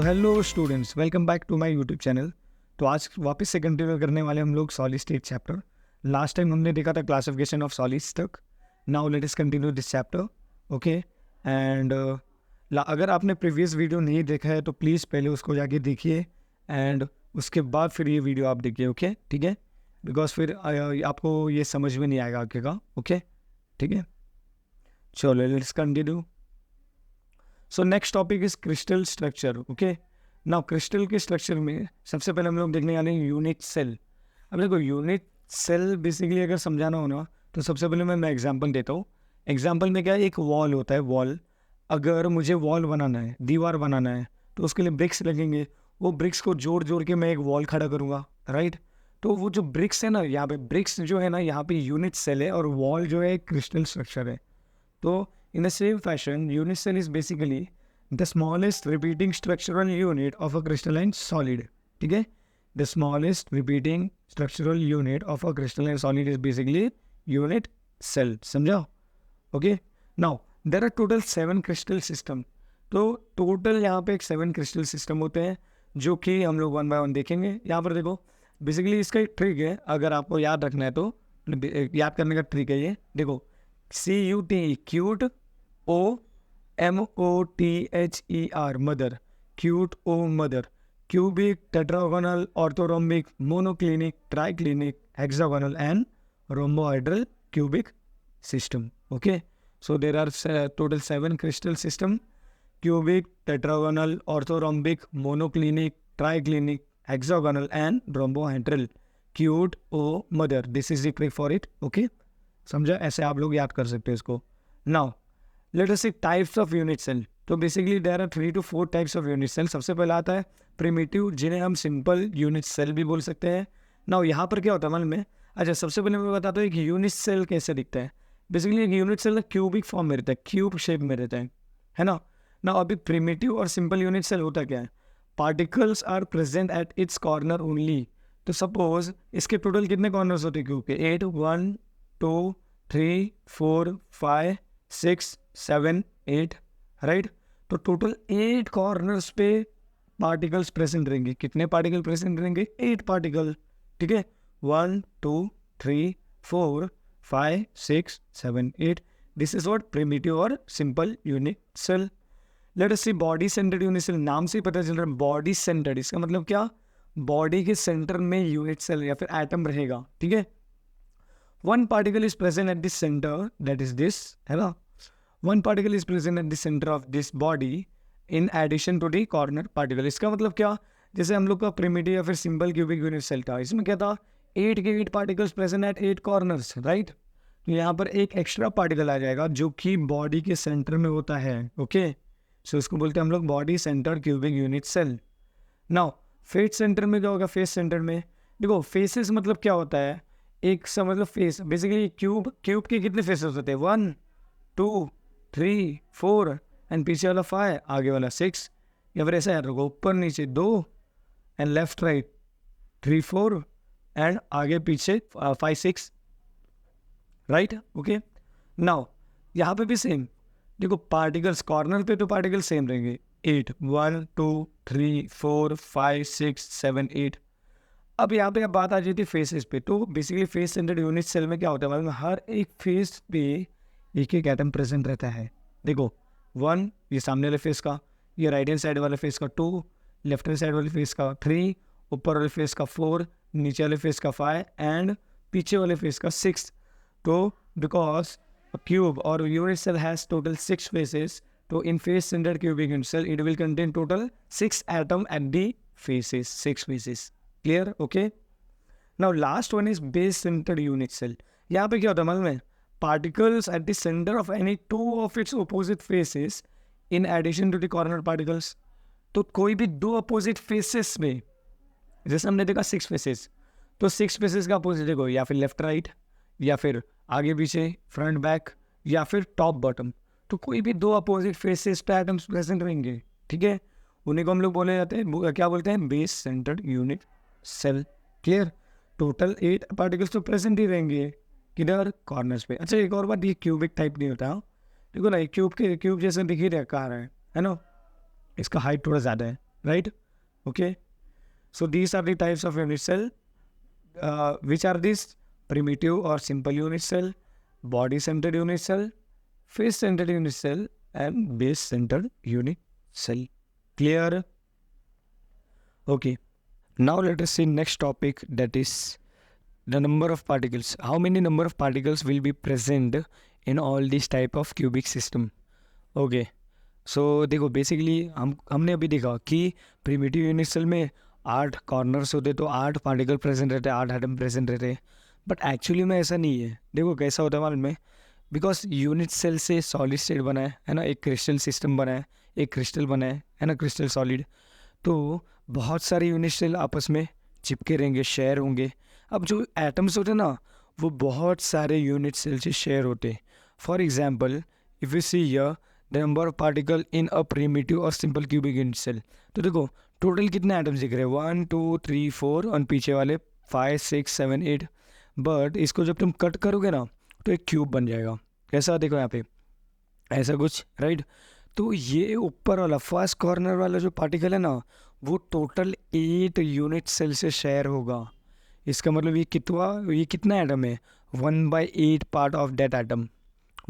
Hello students, welcome back to my YouTube channel. तो आज वापस से कंटिन्यू करने वाले हम लोग solid state chapter. Last time हमने देखा था क्लासिफिकेशन ऑफ सॉलिड्स तक। Now let us continue this chapter. Okay and अगर आपने प्रीवियस वीडियो नहीं देखा है तो प्लीज़ पहले उसको जाके देखिए एंड उसके बाद फिर ये वीडियो आप देखिए। ओके ठीक है, बिकॉज फिर आपको ये समझ में नहीं आएगा आगे का। ओके ठीक है, चलो let's continue. So next topic is crystal structure. Okay now crystal के स्ट्रक्चर में सबसे पहले हम लोग देखने वाले हैं यूनिट सेल। अब देखो यूनिट सेल बेसिकली अगर समझाना हो ना तो सबसे पहले मैं एग्जांपल देता हूँ। एग्जांपल में क्या है, एक वॉल होता है। वॉल, अगर मुझे वॉल बनाना है, दीवार बनाना है, तो उसके लिए ब्रिक्स लगेंगे। वो ब्रिक्स को जोड़ जोड़ के मैं एक वॉल खड़ा करूँगा, राइट। तो वो जो ब्रिक्स है ना, यहाँ पे ब्रिक्स जो है ना, यहाँ पे यूनिट सेल है और वॉल जो है क्रिस्टल स्ट्रक्चर है। तो in the same fashion, unit cell is basically the smallest repeating structural unit of a crystalline solid. ठीक है, the smallest repeating structural unit of a crystalline solid is basically unit cell. समझा? Okay. Now there are total 7 crystal system. तो total यहाँ पे एक 7 crystal system होते हैं जो कि हम लोग वन बाय वन देखेंगे। यहाँ पर देखो बेसिकली इसका एक ट्रिक है, अगर आपको याद रखना है तो याद करने का ट्रिक है ये। देखो CUT cute, OMOTHER mother, cute o mother, cubic, tetragonal, orthorhombic, monoclinic, triclinic, hexagonal and rhombohedral cubic system. Okay, so there are total 7 crystal system: cubic, tetragonal, orthorhombic, monoclinic, triclinic, hexagonal and rhombohedral cute o mother. This is the trick for it. Okay समझा, ऐसे आप लोग याद कर सकते हो इसको। Now let us see types of unit cell. तो basically there are 3 to 4 types of unit cell. सबसे पहला आता है प्रिमिटिव, जिन्हें हम सिंपल यूनिट सेल भी बोल सकते हैं। नाउ यहाँ पर क्या होता है मालूम है? अच्छा, सबसे पहले मैं बताता हूँ एक यूनिट सेल कैसे दिखता है। बेसिकली एक यूनिट सेल क्यूबिक फॉर्म में रहता है, क्यूब शेप में रहता है ना। नाउ अभी प्रिमिटिव और सिंपल यूनिट सेल होता क्या है? Particles are present at its corner only. तो सपोज इसके टोटल कितने कॉर्नर्स होते हैं क्यूब के? 8, 1 2 3 4 5 6 7 8, राइट। तो टोटल 8 कॉर्नर्स पे पार्टिकल्स प्रेजेंट रहेंगे। कितने पार्टिकल प्रेजेंट रहेंगे? 8 पार्टिकल। ठीक है, 1 2 3 4 5 6 7 8। दिस इज व्हाट प्रिमिटिव और simple unit cell. Let us see body centred unit cell. नाम से ही पता चल रहा है बॉडी सेंटर्ड। इसका मतलब क्या? बॉडी के सेंटर में यूनिट सेल या फिर एटम रहेगा। ठीक है, one particle is present at the center, that is this, है ना। one particle is present at the center of this body in addition to the corner particle। इसका मतलब क्या? जैसे हम लोग का प्रिमिटिव या फिर सिंपल क्यूबिक यूनिट सेल था, इसमें क्या था? 8 के 8 particles present at 8 corners, right. तो यहाँ पर एक एक्स्ट्रा पार्टिकल आ जाएगा जो कि बॉडी के सेंटर में होता है। ओके, सो इसको बोलते हैं हम लोग body centre cubic unit cell. Now face centre में क्या होगा? फेस सेंटर में देखो फेसेस मतलब क्या होता है? एक सा मतलब फेस, बेसिकली क्यूब के कितने फेसेस होते हैं? 1 2 3 4 एंड पीछे वाला 5, आगे वाला 6, या फिर ऐसा याद रखो ऊपर नीचे 2 एंड लेफ्ट राइट 3 4 एंड आगे पीछे 5 6, राइट। ओके, नाउ यहाँ पे भी सेम देखो, पार्टिकल्स कॉर्नर पे तो पार्टिकल सेम रहेंगे 8, 1 2 3 4 5 6 7 8। अब यहाँ पे अब बात आ जाती है फेसेस पे। तो basically face centred unit cell में क्या होता है मतलब हर एक फेस पे एक एक एटम प्रेजेंट रहता है। देखो 1 ये सामने वाले फेस का, ये राइट हैंड साइड वाले फेस का 2, लेफ्ट हैंड साइड वाले फेस का 3, ऊपर वाले फेस का 4, नीचे वाले फेस का 5 एंड पीछे वाले फेस का 6। तो because cube or unit cell has total 6 faces, तो in face centred cubic unit cell it will contain total 6 atom at the faces, 6 faces. Clear? Okay, now last one is base centred unit cell. यहाँ पे क्या होता है मालूम है? Particles at the centre of any 2 of its opposite faces in addition to the corner particles. तो कोई भी 2 अपोजिट फेसेस में, जैसे हमने देखा 6 फेसेस, तो 6 फेसेस का अपोजिट देखो या फिर लेफ्ट राइट, या फिर आगे पीछे, फ्रंट बैक, या फिर टॉप बॉटम। तो कोई भी 2 अपोजिट फेसेस पे एटम्स प्रेजेंट रहेंगे। ठीक है, उन्हीं को हम लोग बोले जाते हैं, क्या बोलते हैं? Base centred unit cell. Clear? Total 8 particles तो प्रेजेंट ही रहेंगे किधर? कॉर्नर्स पे। अच्छा, एक और बात, ये क्यूबिक टाइप नहीं होता। देखो ना, क्यूब जैसे दिख ही रहा है ना, इसका हाइट थोड़ा ज़्यादा है right? Okay, so these are the types of unit cell. Which are these? Primitive or simple unit cell, body centered unit cell, face centered unit cell, and base centered unit cell. Clear? Okay, now let us see next topic, that is the number of particles. How many number of particles will be present in all these type of cubic system? Okay, so देखो basically हमने अभी देखा कि primitive unit cell में 8 corners होते, तो 8 particle present रहते, 8 atom present रहते, बट एक्चुअली में ऐसा नहीं है. देखो कैसा होता है मालूम में, बिकॉज यूनिट सेल से सॉलिड स्टेट बना है ना, एक क्रिस्टल सिस्टम बना है, एक क्रिस्टल बना है ना, क्रिस्टल सॉलिड. तो बहुत सारे यूनिट सेल आपस में चिपके रहेंगे, शेयर होंगे. अब जो एटम्स होते हैं ना, वो बहुत सारे यूनिट सेल से शेयर होते. For example, if you see here the number of particle in a primitive और सिंपल क्यूबिक यूनिट सेल, तो देखो टोटल कितने एटम्स दिख रहे हैं, 1 2 3 4 और पीछे वाले 5 6 7 8. बट इसको जब तुम कट करोगे ना, तो एक क्यूब बन जाएगा. कैसा देखो यहाँ पे, ऐसा कुछ, राइट? तो ये ऊपर वाला फर्स्ट कॉर्नर वाला जो पार्टिकल है ना, वो टोटल 8 यूनिट सेल से शेयर होगा. इसका मतलब ये कितना एटम है, 1/8 पार्ट ऑफ दैट एटम,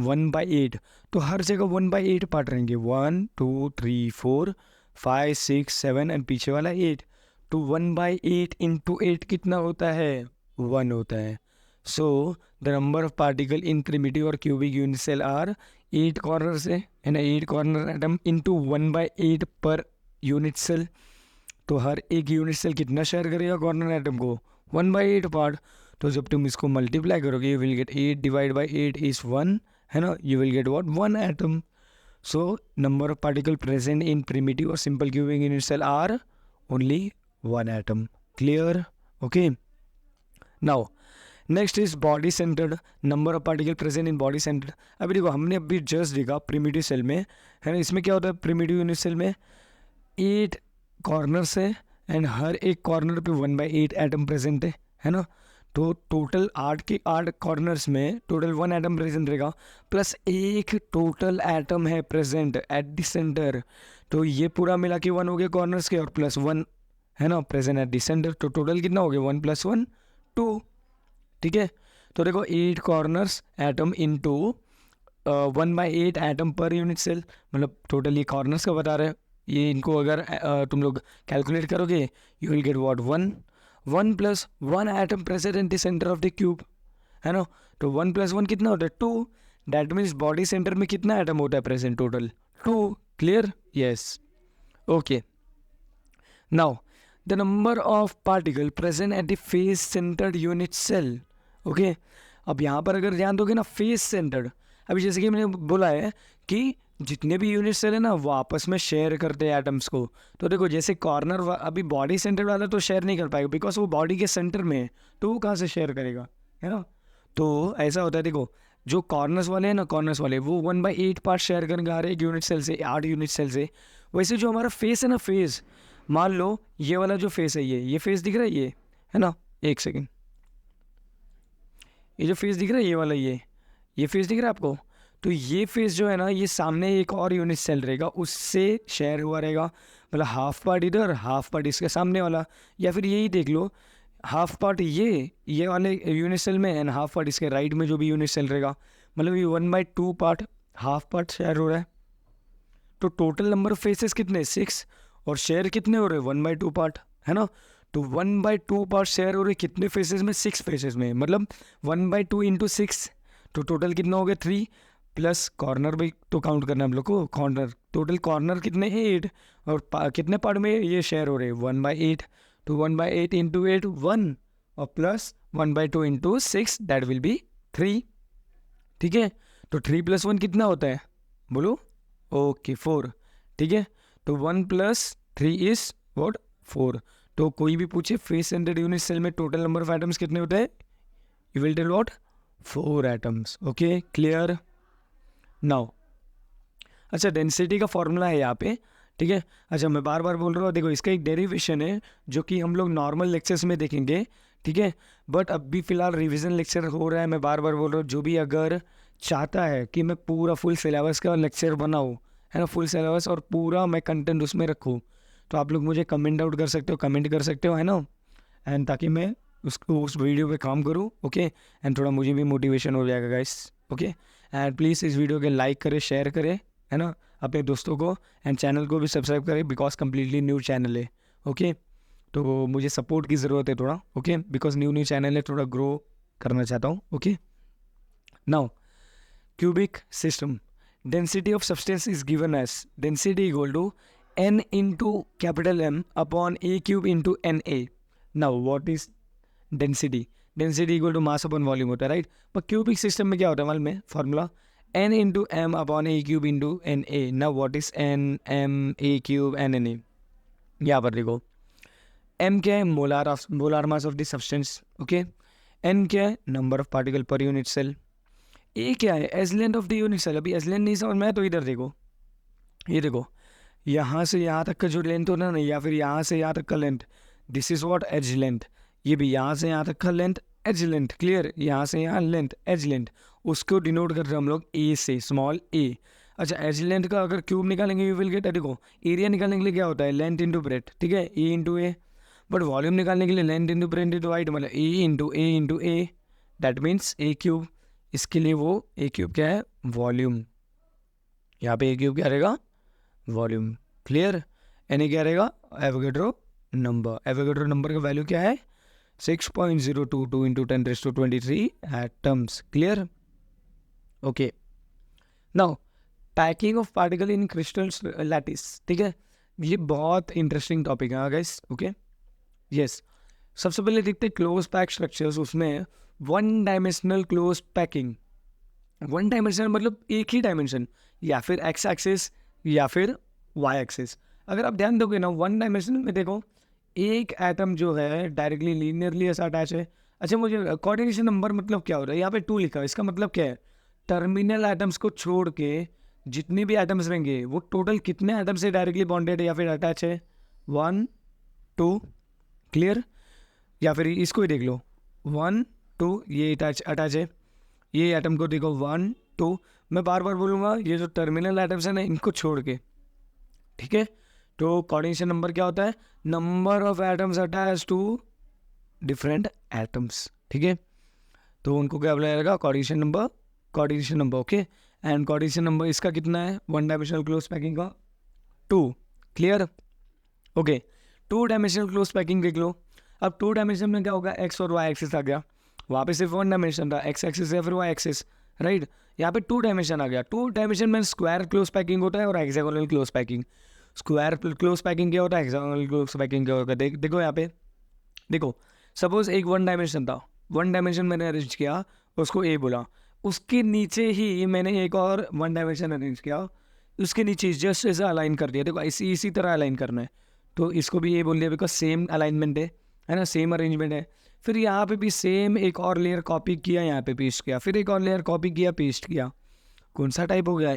1/8. तो हर जगह 1/8 पार्ट रहेंगे, 1 2 3 4 5 6 7 एंड पीछे वाला 8. तो 1/8 इंटू 8 कितना होता है, 1 होता है. So the number of particle in primitive or cubic unit cell are 8 corner से है ना, 8 कॉर्नर एटम इंटू 1/8 पर यूनिट सेल. तो हर एक यूनिट सेल कितना शेयर करेगा कॉर्नर एटम को, 1/8 पार्ट. तो जब तुम इसको मल्टीप्लाई करोगे, you will get 8 divide by 8 is 1, है ना, you will get what, 1 atom. So number of particle present in primitive और simple cubic unit cell are only 1 atom. Clear? Okay, now next is body centred, number of particle present in body centred. अभी देखो हमने अभी just देखा primitive cell में, है ना, इसमें क्या होता है, प्रिमिटिव यूनिट सेल में 8 कॉर्नर्स है एंड हर एक कॉर्नर पे 1/8 एटम प्रेजेंट है ना. तो टोटल 8 कॉर्नर्स में टोटल 1 एटम प्रेजेंट रहेगा, प्लस एक टोटल एटम है प्रेजेंट एट द सेंटर. तो ये पूरा मिला के 1 हो गया कॉर्नर्स के, और प्लस 1 है ना प्रेजेंट एट द सेंटर. तो टोटल कितना हो गया, 1 + 1 2. ठीक है, तो देखो 8 corners atom into 1/8 atom per unit cell, मतलब टोटल ये कॉर्नर्स का बता रहे हैं. ये इनको अगर तुम लोग कैलकुलेट करोगे, you will get what, 1 + 1 atom present in the centre of the cube, है ना. तो 1 + 1 कितना होता है, 2. दैट मीन्स बॉडी सेंटर में कितना एटम होता है present, total 2. Clear? Yes. Okay, now the number of particle present at the face centred unit cell. Okay, अब यहाँ पर अगर ध्यान दोगे ना, फेस सेंटर्ड, अभी जैसे कि मैंने बोला है कि जितने भी यूनिट सेल है ना, वो आपस में शेयर करते हैं एटम्स को. तो देखो जैसे कॉर्नर अभी बॉडी सेंटर वाला तो शेयर नहीं कर पाएगा, बिकॉज वो बॉडी के सेंटर में है, तो वो कहाँ से शेयर करेगा, है ना. तो ऐसा होता है, देखो जो कॉर्नर्स वाले हैं ना, कॉर्नर्स वाले वो 1/8 पार्ट शेयर करके आ रहे हैं एक यूनिट सेल से, 8 यूनिट सेल से. वैसे जो हमारा फेस है ना, फेस, मान लो ये वाला जो फेस है, ये फेस दिख रहा है, ये है ना, एक सेकेंड, ये जो फेस दिख रहा है, ये वाला, ये फेस दिख रहा है आपको. तो ये फेस जो है ना, ये सामने एक और यूनिट सेल रहेगा, उससे शेयर हुआ रहेगा, मतलब हाफ पार्ट इधर, हाफ पार्ट इसके सामने वाला, या फिर यही देख लो, हाफ पार्ट ये वाले यूनिट सेल में एंड हाफ पार्ट इसके राइट में जो भी यूनिट सेल रहेगा, मतलब ये 1/2 पार्ट, हाफ पार्ट शेयर हो रहा है. तो टोटल नंबर ऑफ फेसेस कितने, 6, और शेयर कितने हो रहे हैं, 1/2 पार्ट, है ना. तो 1/2 पार्ट शेयर हो रहे कितने फेसेस में, 6 फेसेस में, मतलब 1/2 इंटू 6, तो टोटल कितना हो गया, 3. प्लस कॉर्नर भी तो काउंट करना हम लोग को, कॉर्नर, टोटल कॉर्नर कितने, 8, और कितने पार्ट में ये शेयर हो रहे हैं, 1/8. तो 1/8 इंटू 8 1, और plus 1/2 into 6 that will be 3. ठीक है, तो 3 + 1 कितना होता है, बोलो. ओके, 4. ठीक है, तो 1 + 3 इज व्हाट, 4. तो कोई भी पूछे फेस सेंटर्ड यूनिट सेल में टोटल नंबर ऑफ एटम्स कितने होते हैं, you will tell what, 4 atoms. Okay, clear? Now अच्छा, डेंसिटी का फॉर्मूला है यहाँ पे, ठीक है. अच्छा, मैं बार बार बोल रहा हूँ, देखो इसका एक डेरिवेशन है जो कि हम लोग नॉर्मल लेक्चर्स में देखेंगे, ठीक है. बट अभी फ़िलहाल रिवीजन लेक्चर हो रहा है, मैं बार बार बोल रहा हूँ, जो भी अगर चाहता है कि मैं पूरा फुल सिलेबस का लेक्चर बनाऊँ, है ना, फुल सिलेबस और पूरा मैं कंटेंट उसमें रखूँ, तो आप लोग मुझे कमेंट आउट कर सकते हो, कमेंट कर सकते हो, है ना, एंड ताकि मैं उस वीडियो पे काम करूँ, ओके, एंड थोड़ा मुझे भी मोटिवेशन हो जाएगा गाइस, ओके। एंड प्लीज़ इस वीडियो के लाइक करें, शेयर करें, है ना, अपने दोस्तों को, एंड चैनल को भी सब्सक्राइब करें बिकॉज कम्प्लीटली न्यू चैनल है, ओके। तो मुझे सपोर्ट की ज़रूरत है थोड़ा, ओके, बिकॉज न्यू चैनल है, थोड़ा ग्रो करना चाहता हूँ, okay. Now cubic system, density of substance is given as density equal to n into capital M upon a cube into na. Now what is density? Density equal to mass upon volume होता है, right. पर cubic system में क्या होता है मालूम है formula, n into m upon a cube into na. Now what is n, m, a cube and na? यहाँ पर देखो, m क्या है, molar mass of the substance, okay. n क्या है, number of particle per unit cell. A क्या है, edge length of the unit cell. अभी एज लेंथ नहीं समझ में आया तो इधर देखो, ये देखो, यहाँ से यहाँ तक का जो लेंथ होना ना, या फिर यहाँ से यहाँ तक का length, this is what edge length. ये भी यहाँ से यहाँ तक का लेंथ, एज लेंथ, क्लियर, यहाँ से यहाँ लेंथ, एज लेंथ, उसको डिनोट कर रहे हैं हम लोग ए से, स्मॉल ए। अच्छा, एज लेंथ का अगर क्यूब निकालेंगे यू विल गेट, देखो एरिया निकालने के लिए क्या होता है, लेंथ इंटू ब्रेथ, ठीक है, a into a. But volume निकालने के लिए length into breadth into height, मतलब a into a, that means a cube. इसके लिए वो ए क्यूब क्या है, वॉल्यूम। यहाँ पे ए क्यूब क्या रहेगा, वॉल्यूम, क्लियर। एन ए क्या रहेगा, एवोगैड्रो नंबर। एवोगैड्रो नंबर का वैल्यू क्या है, 6.022 into 10⁻23 atoms, clear, okay. Now packing of particle in crystals lattice, ठीक है, ये बहुत इंटरेस्टिंग टॉपिक है गाइस, ओके, यस। सबसे पहले देखते हैं क्लोज पैक स्ट्रक्चर्स, उसमें one dimensional close packing. One dimensional मतलब एक ही डायमेंशन, या फिर एक्स एक्सिस या फिर वाई एक्सिस। अगर आप ध्यान दोगे ना, वन डायमेंशनल में देखो एक एटम जो है डायरेक्टली लीनियरली ऐसा अटैच है। अच्छा, मुझे कोऑर्डिनेशन नंबर मतलब क्या हो रहा है, यहाँ पे 2 लिखा है, इसका मतलब क्या है, टर्मिनल एटम्स को छोड़ के जितने भी एटम्स रहेंगे वो टोटल कितने एटम से डायरेक्टली बॉन्डेड है या फिर अटैच है, 1 2, क्लियर। या फिर इसको ही देख लो, 1 2, ये अटैच है, ये एटम को देखो 1 2, मैं बार बार बोलूँगा ये जो टर्मिनल एटम्स है ना इनको छोड़ के, ठीक है। तो कोऑर्डिनेशन नंबर क्या होता है, number of atoms attach to different atoms, ठीक है। तो उनको क्या बोला जाएगा, coordination number, okay. And coordination number इसका कितना है, वन डायमेंशनल क्लोज पैकिंग का 2, clear, okay. 2 dimensional close packing देख लो। अब 2 डायमेंशन में क्या होगा, एक्स और वाई एक्सिस आ गया, वहाँ पे सिर्फ 1 डायमेंशन था, एक्स एक्सिस या फिर वाई एक्सिस, राइट। यहाँ पे 2 डायमेंशन आ गया। 2 डायमेंशन में स्क्वायर क्लोज पैकिंग होता है और hexagonal close packing. Square close packing क्या होता है, हेक्सागोनल क्लोज पैकिंग क्या होता है, देखो यहाँ पे देखो, सपोज एक 1 डायमेंशन था, 1 डायमेंशन मैंने अरेंज किया, उसको ए बोला, उसके नीचे ही मैंने एक और 1 डायमेंशन अरेंज किया, उसके नीचे जस्ट ऐसा अलाइन कर दिया, देखो इसी तरह अलाइन करना है, तो इसको भी ए बोल दिया बिकॉज सेम अलाइनमेंट है ना, सेम अरेंजमेंट है। फिर यहाँ पे भी सेम एक और लेयर कॉपी किया, यहाँ पे पेस्ट किया, फिर एक और लेयर कॉपी किया, पेस्ट किया, कौन सा टाइप हो गया,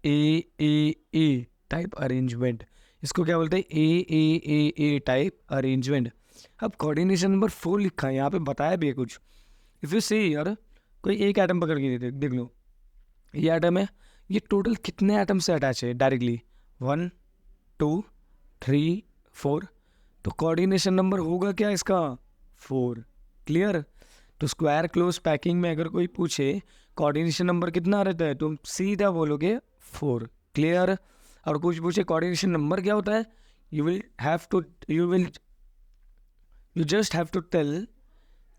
ए टाइप अरेंजमेंट। इसको क्या बोलते हैं, ए टाइप अरेंजमेंट। अब कोऑर्डिनेशन नंबर 4 लिखा है, यहाँ पे बताया भी है कुछ। इफ़ यू सी यार, कोई एक एटम पकड़ के देख लो, ये एटम है, ये टोटल कितने एटम से अटैच है डायरेक्टली, 1 2 3 4, तो कोऑर्डिनेशन नंबर होगा क्या इसका, 4, क्लियर। तो स्क्वायर क्लोज पैकिंग में अगर कोई पूछे कोऑर्डिनेशन नंबर कितना रहता है, तुम सीधा बोलोगे 4, क्लियर। और कुछ पूछे कोऑर्डिनेशन नंबर क्या होता है, you just have to tell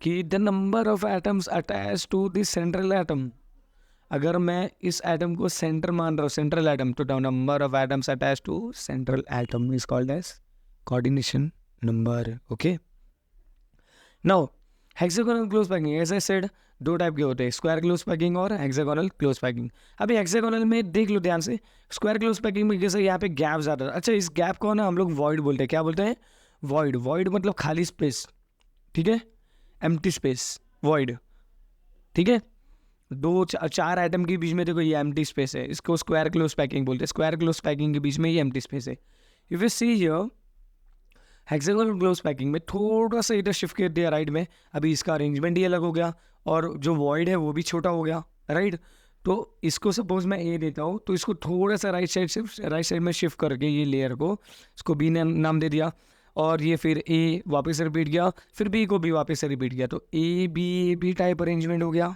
कि the number of atoms attach to the central atom. अगर मैं इस एटम को सेंटर मान रहा हूँ, सेंट्रल एटम, तो number of atoms attach to central atom is called as coordination number, okay. Now hexagonal close packing, as I said 2 type के होते हैं, स्क्वायर क्लोज पैकिंग और हेक्सागोनल क्लोज पैकिंग। अभी हेक्सागोनल में देख लो ध्यान से, स्क्वायर क्लोज पैकिंग में जैसे यहाँ पे गैप ज़्यादा, अच्छा इस गैप को ना हम लोग वॉइड बोलते हैं, क्या बोलते हैं, वॉइड मतलब खाली स्पेस, ठीक है, एम्प्टी स्पेस, वॉइड, ठीक है। 4 एटम के बीच में देखो ये एम्प्टी स्पेस है, इसको स्क्वायर क्लोज पैकिंग बोलते हैं। स्क्वायर क्लोज पैकिंग के बीच में ये एम्प्टी स्पेस है। If you see here, hexagonal close packing में थोड़ा सा इधर शिफ्ट कर दिया राइट में, अभी इसका अरेंजमेंट ही अलग हो गया और जो वॉइड है वो भी छोटा हो गया, राइट। तो इसको सपोज मैं ए देता हूँ, तो इसको थोड़ा सा राइट साइड में शिफ्ट करके ये लेयर को, इसको बी ने नाम दे दिया, और ये फिर ए वापस से रिपीट किया, फिर बी को भी वापस से रिपीट किया, तो ए बी टाइप अरेंजमेंट हो गया,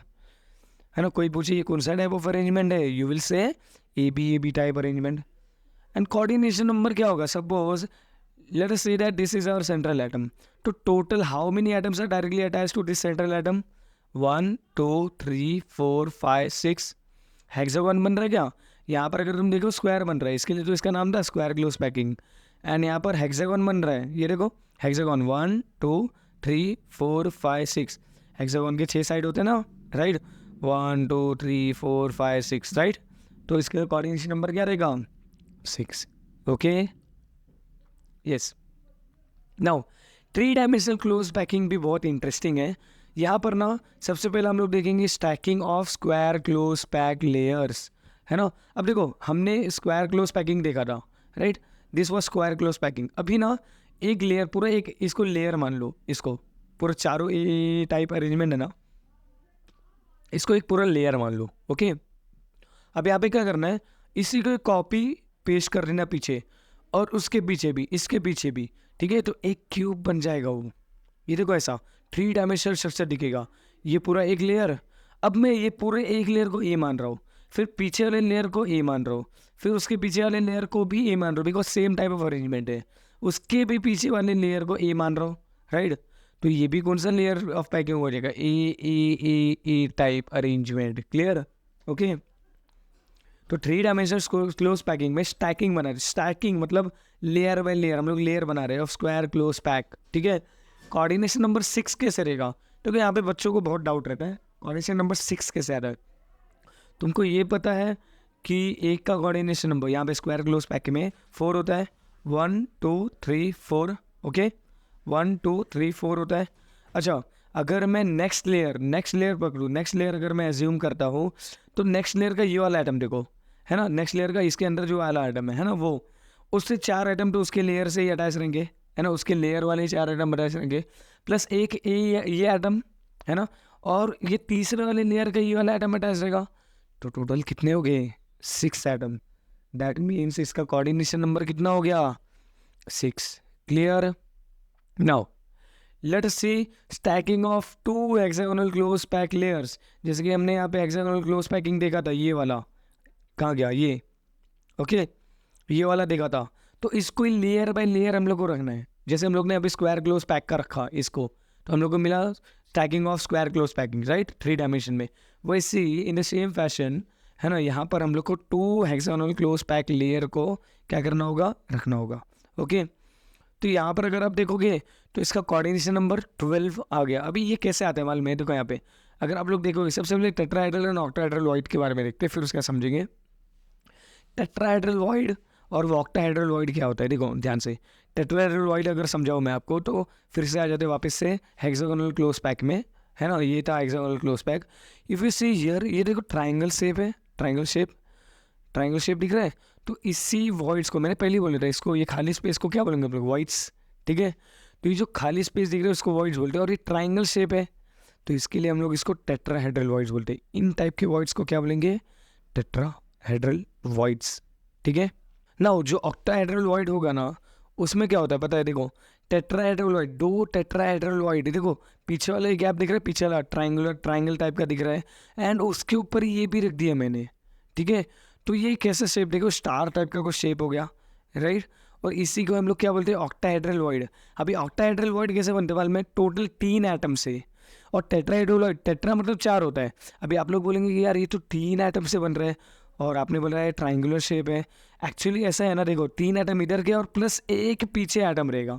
है ना। कोई पूछे ये कौन सा टाइप ऑफ अरेंजमेंट है, you will say A B type arrangement. And coordination number क्या होगा, suppose let us say that this is our central atom, तो total how many atoms are directly attached to this central atom, 1 2 3 4 5 6 hexagon बन रहा है क्या। यहाँ पर अगर तुम देखो स्क्वायर बन रहा है, इसके लिए तो इसका नाम था स्क्वायर क्लोज पैकिंग, एंड यहाँ पर हेक्सागन बन रहा है, ये देखो हेक्सागन 1 2 3 4 5 6, हेक्सागन के 6 साइड होते हैं ना, राइट, 1 2 3 4 5 6, राइट। तो इसका कोऑर्डिनेशन नंबर क्या रहेगा, 6, okay, yes. Now three dimensional close packing भी बहुत इंटरेस्टिंग है। यहाँ पर ना सबसे पहले हम लोग देखेंगे stacking of square close pack layers, है ना। अब देखो हमने स्क्वायर क्लोज पैकिंग देखा था, right, this was square close packing. अभी ना एक लेयर पूरा, एक इसको लेयर मान लो, इसको पूरा चारों ए टाइप अरेंजमेंट है ना, इसको एक पूरा लेयर मान लो, ओके। अब यहाँ पे क्या करना है, इसी को कॉपी पेस्ट कर लेना पीछे, और उसके पीछे भी, इसके पीछे भी, ठीक है। तो एक क्यूब बन जाएगा वो, ये देखो ऐसा थ्री डायमेंशनल स्ट्रक्चर दिखेगा, ये पूरा एक लेयर। अब मैं ये पूरे एक लेयर को ए मान रहा हूँ, फिर पीछे वाले लेयर को ए मान रहा हूँ, फिर उसके पीछे वाले लेयर को भी ए मान रहा हूँ, because same type of arrangement है, उसके भी पीछे वाले लेयर को ए मान रहा हूँ, राइट। तो ये भी कौन सा लेयर ऑफ पैकिंग हो जाएगा, ए टाइप अरेंजमेंट, क्लियर, ओके। तो थ्री डायमेंशनल क्लोज पैकिंग में स्टैकिंग बना रहे, स्टैकिंग मतलब लेयर बाय लेयर हम लोग लेयर बना रहे हैं ऑफ स्क्वायर क्लोज पैक, ठीक है। कोऑर्डिनेशन नंबर 6 कैसे रहेगा, क्योंकि यहाँ पे बच्चों को बहुत डाउट रहता है कोऑर्डिनेशन नंबर 6 कैसे आ रहा है। तुमको ये पता है कि एक का कोऑर्डिनेशन नंबर यहाँ पे स्क्वायर क्लोज पैक में 4 होता है, 1 2 3 4, ओके, 1 2 3 4 होता है। अच्छा, अगर मैं नेक्स्ट लेयर पकड़ूँ, नेक्स्ट लेयर अगर मैं एज्यूम करता हूँ, तो नेक्स्ट लेयर का ये वाला आइटम देखो, है ना, नेक्स्ट लेयर का इसके अंदर जो वाला आइटम है ना, वो उससे 4 आइटम तो उसके लेयर से ही अटैच रहेंगे, है ना, उसके लेयर वाले 4 आइटम अटैच रहेंगे, प्लस एक ये आइटम, है ना, और ये तीसरे वाले लेयर का ये वाला आइटम अटैच रहेगा। तो टोटल कितने हो गए, 6 आइटम। दैट मीन्स इसका कोऑर्डिनेशन नंबर कितना हो गया, 6, clear. Now let us see stacking of 2 hexagonal close pack layers. जैसे कि हमने यहाँ पे हेक्सागोनल क्लोज पैकिंग देखा था, ये वाला कहाँ गया, ये, ओके, ये वाला देखा था। तो इसको लेयर बाय लेयर हम लोग को रखना है। जैसे हम लोग ने अभी स्क्वायर क्लोज पैक का रखा इसको, तो हम लोग को मिला stacking of square close packing, right, 3 dimension में। वैसे ही इन द सेम फैशन, है ना, यहाँ पर हम लोग को 2 हेक्सागोनल क्लोज पैक लेयर को क्या करना होगा, रखना होगा, ओके। तो यहाँ पर अगर आप देखोगे तो इसका कोऑर्डिनेशन नंबर 12 आ गया। अभी ये कैसे आता है मालूम है, देखो यहाँ पे अगर आप लोग देखोगे, सबसे पहले टेट्राहेड्रल और ऑक्टाहेड्रल वॉइड के बारे में देखते हैं, फिर उसका समझेंगे। टेट्राहेड्रल वॉइड और ऑक्टाहेड्रल वॉइड क्या होता है, देखो ध्यान से। टेट्राहेड्रल वॉइड अगर समझाऊँ मैं आपको, तो फिर से आ जाते वापस से हेक्सागोनल क्लोज पैक में, है ना, ये था hexagonal close pack. If you see here, ये देखो ट्राइंगल शेप है, ट्राइंगल शेप दिख रहा है। तो इसी वॉइड्स को मैंने पहले ही बोला था, इसको, ये खाली स्पेस को क्या बोलेंगे हम लोग, वॉइड्स, ठीक है। तो ये जो खाली स्पेस दिख रहा है उसको वॉइड्स बोलते हैं, और ये ट्राइंगल शेप है, तो इसके लिए हम लोग इसको टेट्राहेड्रल वॉइड्स बोलते हैं। इन टाइप के वॉइड्स को क्या बोलेंगे, टेट्राहेड्रल वॉइड्स, ठीक है। ना जो ऑक्टाहेड्रल वॉइड होगा ना, उसमें क्या होता है पता है, देखो टेट्राहेड्रल वॉइड, 2 टेट्राहेड्रल वॉइड, देखो पीछे वाला गैप दिख रहा है, पीछे वाला ट्राइंगल टाइप का दिख रहा है, एंड उसके ऊपर ये भी रख दिया मैंने, ठीक है। तो ये कैसा शेप, देखो स्टार टाइप का कुछ शेप हो गया, राइट। और इसी को हम लोग क्या बोलते हैं, ऑक्टाहेड्रल वॉइड। अभी ऑक्टाहेड्रल वॉइड कैसे बनते हैं में, टोटल 3 एटम से, और टेट्राहेड्रल वॉइड, टेट्रा मतलब 4 होता है। अभी आप लोग बोलेंगे कि यार ये तो 3 एटम से बन रहा है, और आपने बोला है ट्राइंगुलर शेप है। एक्चुअली ऐसा है ना, देखो 3 एटम इधर के और प्लस एक पीछे एटम रहेगा,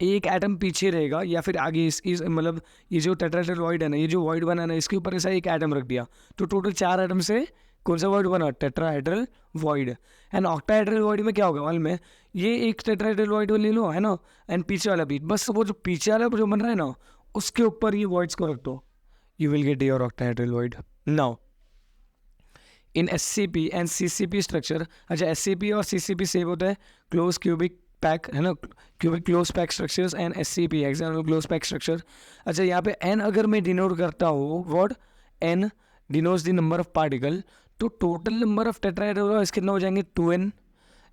एक एटम पीछे रहेगा, या फिर आगे इस मतलब ये जो टेट्राहेड्रल वॉइड है ना, ये जो वॉइड बना ना, इसके ऊपर ऐसा एक एटम रख दिया, तो टोटल 4 एटम से कौन सा वॉइड बना, tetrahedral void. And octahedral void में क्या होगा मालूम में, ये एक टेट्राहेड्रल वॉइड ले लो, है ना, एंड पीछे वाला भी, बस वो जो पीछे वाला जो बन रहा है ना, उसके ऊपर ये वॉइड्स को रख दो, you will get your octahedral void. Now in SCP and CCP structure, अच्छा SCP और CCP सेम होता है, क्लोज क्यूबिक पैक, है ना, cubic close pack structures, and SCP hexagonal close pack structure. अच्छा यहाँ पे N अगर मैं डिनोट करता हूँ, what, N denotes the number of particle, तो total number of tetrahedral voids कितना हो जाएंगे 2n,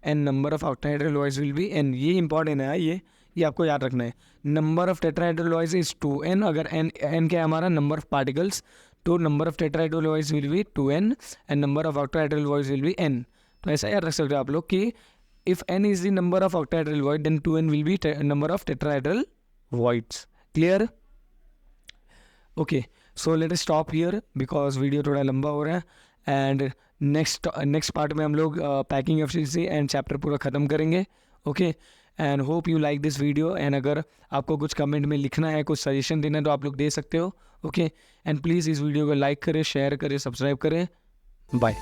and number of octahedral voids will be n। ये इंपॉर्टेंट है, ये आपको याद रखना है। Number of tetrahedral voids is 2n, अगर n क्या है हमारा नंबर ऑफ पार्टिकल्स, तो number of tetrahedral voids will be 2n and number of octahedral voids will be n। तो ऐसा याद रख सकते हो आप लोग कि if n is the number of octahedral void, then 2n will be number of tetrahedral voids. Clear? Okay, so let us stop here because video थोड़ा लंबा हो रहा है, and next part में हम लोग packing efficiency and chapter पूरा ख़त्म करेंगे। Okay, and hope you like this video, and अगर आपको कुछ कमेंट में लिखना है, कुछ सजेशन देना है तो आप लोग दे सकते हो। Okay, and प्लीज़ इस वीडियो को लाइक करें, शेयर करें, सब्सक्राइब करें। बाय।